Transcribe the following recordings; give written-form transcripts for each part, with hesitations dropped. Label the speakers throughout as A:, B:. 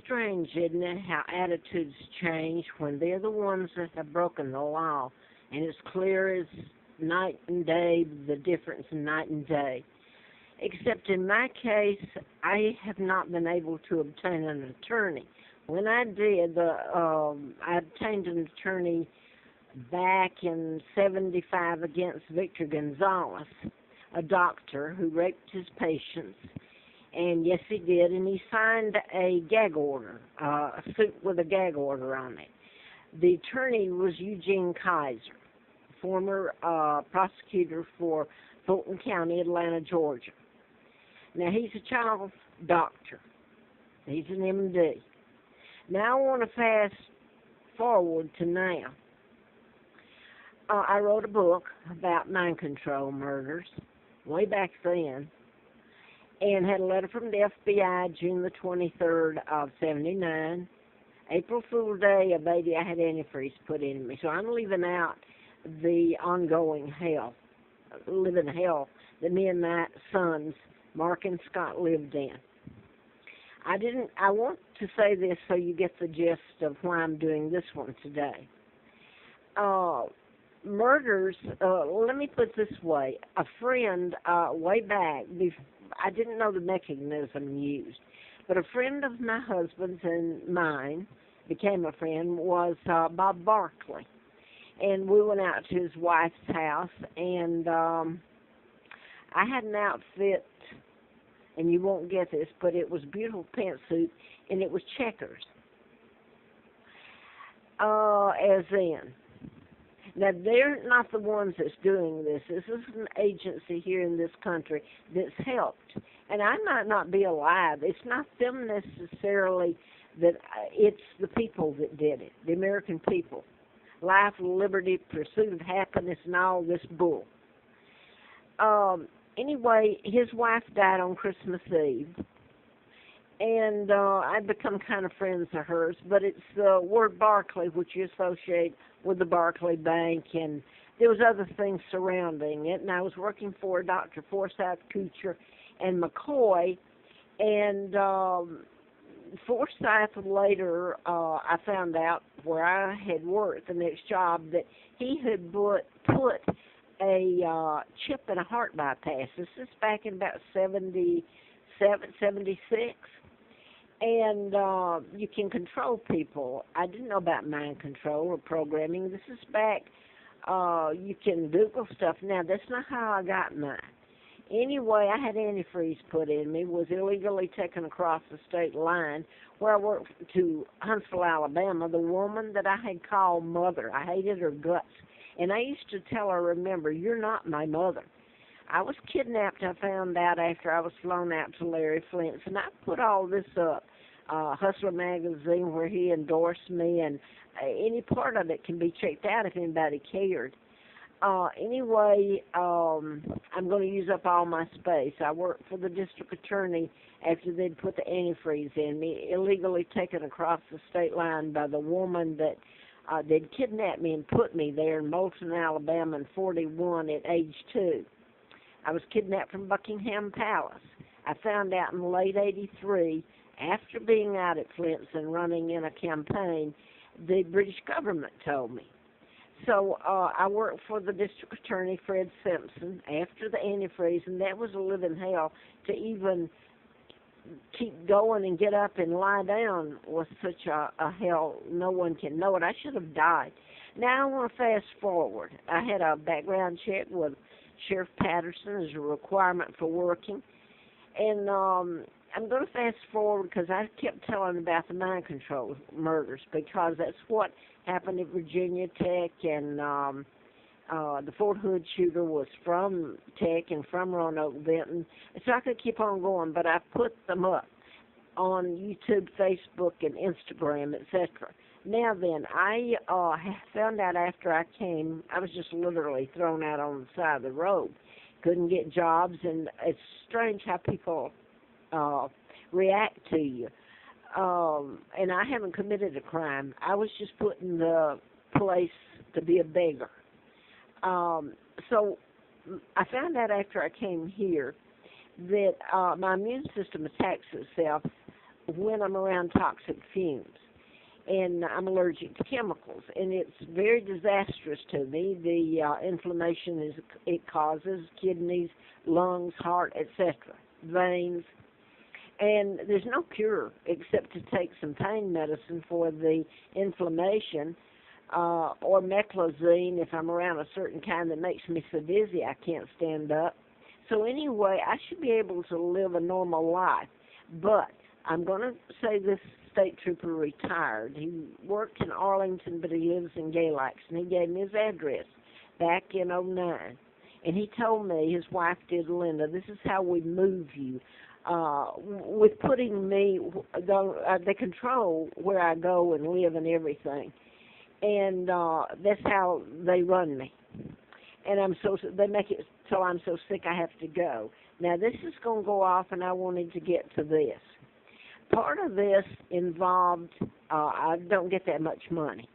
A: strange, isn't it, how attitudes change when they're the ones that have broken the law, and it's clear as night and day, the difference in night and day. Except in my case, I have not been able to obtain an attorney. When I did, I obtained an attorney back in '75 against Victor Gonzalez, a doctor who raped his patients. And yes, he did, and he signed a gag order, a suit with a gag order on it. The attorney was Eugene Kaiser, former prosecutor for Fulton County, Atlanta, Georgia. Now, he's a child doctor. He's an MD. Now, I want to fast forward to now. I wrote a book about mind control murders way back then, and had a letter from the FBI June the 23rd of '79. April Fool's Day, a baby I had antifreeze put in me. So I'm leaving out the ongoing hell, living hell that me and my sons, Mark and Scott, lived in. I want to say this so you get the gist of why I'm doing this one today. Murders, let me put it this way. A friend, way back, I didn't know the mechanism used, but a friend of my husband's and mine, became a friend, was Bob Barkley. And we went out to his wife's house, and I had an outfit, and you won't get this, but it was a beautiful pantsuit, and it was checkers. As in. Now, they're not the ones that's doing this. This is an agency here in this country that's helped. And I might not be alive. It's not them necessarily that it's the people that did it, the American people. Life, liberty, pursuit of happiness, and all this bull. Anyway, his wife died on Christmas Eve. And I've become kind of friends of hers, but it's the word Barkley, which you associate with the Barclay Bank, and there was other things surrounding it. And I was working for Dr. Forsyth, Kuchar, and McCoy, and Forsyth later, I found out where I had worked, the next job, that he had put a chip in a heart bypass. This is back in about 77, 76. And you can control people. I didn't know about mind control or programming. This is back, you can Google stuff. Now, that's not how I got mine. Anyway, I had antifreeze put in me, was illegally taken across the state line where I worked to Huntsville, Alabama. The woman that I had called mother, I hated her guts. And I used to tell her, remember, you're not my mother. I was kidnapped, I found out, after I was flown out to Larry Flint's, and I put all this up, Hustler magazine, where he endorsed me, and any part of it can be checked out if anybody cared. Anyway, I'm going to use up all my space. I worked for the district attorney after they'd put the antifreeze in me, illegally taken across the state line by the woman that they'd kidnapped me and put me there in Moulton, Alabama in '41 at age 2. I was kidnapped from Buckingham Palace. I found out in late '83, after being out at Flint's and running in a campaign, the British government told me. So I worked for the district attorney, Fred Simpson, after the antifreeze, and that was a living hell to even keep going and get up and lie down was such a hell. No one can know it. I should have died. Now I want to fast forward. I had a background check with Sheriff Patterson as a requirement for working. And I'm going to fast forward because I kept telling about the mind control murders because that's what happened at Virginia Tech, and the Fort Hood shooter was from Tech and from Roanoke, Benton. So I could keep on going, but I put them up on YouTube, Facebook, and Instagram, etc. Now then, I found out after I came, I was just literally thrown out on the side of the road. Couldn't get jobs, and it's strange how people react to you. And I haven't committed a crime. I was just put in the place to be a beggar. So I found out after I came here that my immune system attacks itself when I'm around toxic fumes. And I'm allergic to chemicals, and it's very disastrous to me. The inflammation it causes, kidneys, lungs, heart, etc., veins. And there's no cure except to take some pain medicine for the inflammation, or meclizine if I'm around a certain kind that makes me so dizzy I can't stand up. So anyway, I should be able to live a normal life. But I'm going to say this state trooper retired. He worked in Arlington, but he lives in Galax, and he gave me his address back in '09. And he told me, his wife did, Linda, this is how we move you. With putting me, they control where I go and live and everything. And that's how they run me. And they make it so I'm so sick I have to go. Now, this is going to go off, and I wanted to get to this. Part of this involved, I don't get that much money.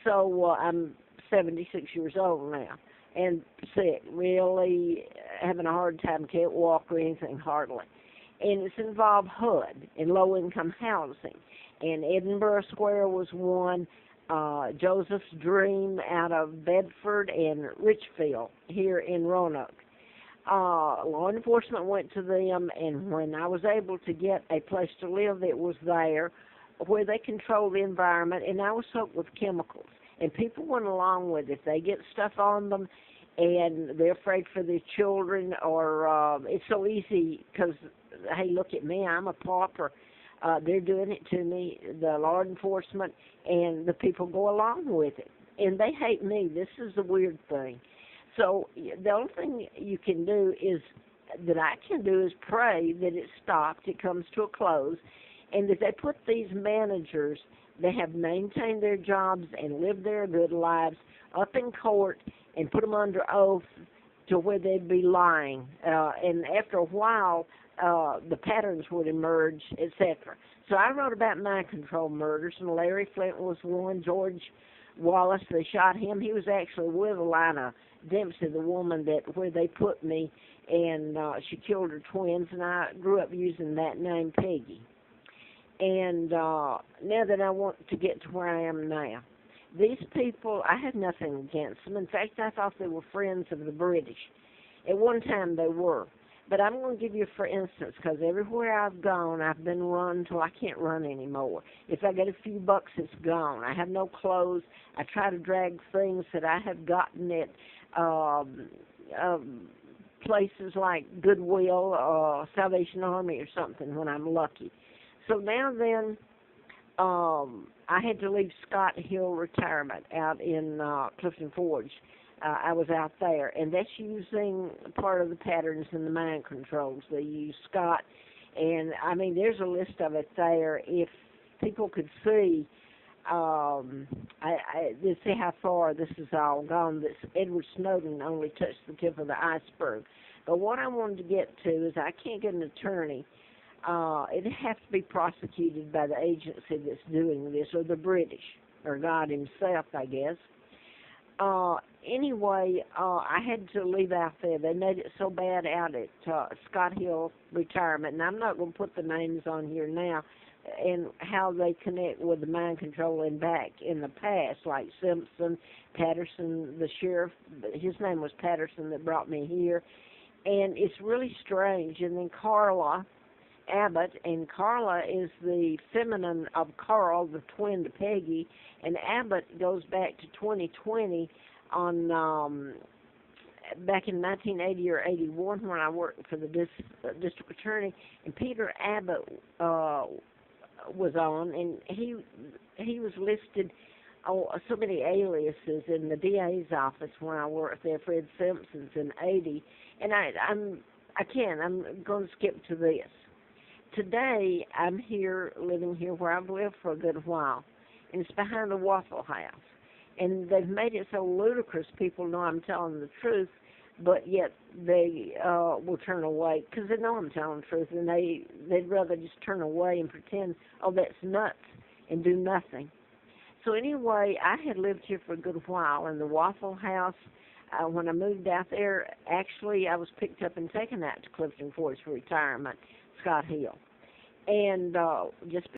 A: So I'm 76 years old now and sick, really having a hard time, can't walk or anything hardly. And it's involved HUD and low-income housing. And Edinburgh Square was one, Joseph's Dream out of Bedford, and Richfield here in Roanoke. Law enforcement went to them, and when I was able to get a place to live, it was there where they control the environment, and I was soaked with chemicals. And people went along with it. They get stuff on them, and they're afraid for their children, or it's so easy because, hey, look at me, I'm a pauper. They're doing it to me, the law enforcement, and the people go along with it. And they hate me. This is the weird thing. So the only thing you can do is pray that it stopped, it comes to a close, and that they put these managers that have maintained their jobs and lived their good lives up in court and put them under oath to where they'd be lying. And after a while, the patterns would emerge, etc. So I wrote about mind control murders, and Larry Flint was one. George Wallace, they shot him. He was actually with Alana Dempsey, the woman where they put me, and she killed her twins, and I grew up using that name, Peggy. And now that I want to get to where I am now, these people, I have nothing against them. In fact, I thought they were friends of the British. At one time they were. But I'm going to give you, for instance, because everywhere I've gone, I've been run till I can't run anymore. If I get a few bucks, it's gone. I have no clothes. I try to drag things that I have gotten at places like Goodwill, Salvation Army or something when I'm lucky. So now then, I had to leave Scott Hill Retirement out in Clifton Forge. I was out there, and that's using part of the patterns in the mind controls. They use Scott, and I mean, there's a list of it there. If people could see, they see how far this is all gone. This Edward Snowden only touched the tip of the iceberg. But what I wanted to get to is I can't get an attorney. It has to be prosecuted by the agency that's doing this, or the British, or God himself, I guess. Anyway, I had to leave out there. They made it so bad out at Scott Hill Retirement, and I'm not going to put the names on here now and how they connect with the mind control and back in the past, like Simpson, Patterson, the sheriff. His name was Patterson that brought me here, and it's really strange. And then Carla Abbott, and Carla is the feminine of Carl, the twin to Peggy, and Abbott goes back to 2020 on back in 1980 or 81 when I worked for the district attorney, and Peter Abbott was on, and he was listed so many aliases in the DA's office when I worked there. Fred Simpson's in 80, and I'm going to skip to this. Today, I'm here, living here where I've lived for a good while, and it's behind the Waffle House. And they've made it so ludicrous, people know I'm telling the truth, but yet they will turn away, because they know I'm telling the truth, and they'd rather just turn away and pretend, oh, that's nuts, and do nothing. So anyway, I had lived here for a good while, and the Waffle House, when I moved out there, actually I was picked up and taken out to Clifton Forge for retirement, Scott Hill. and just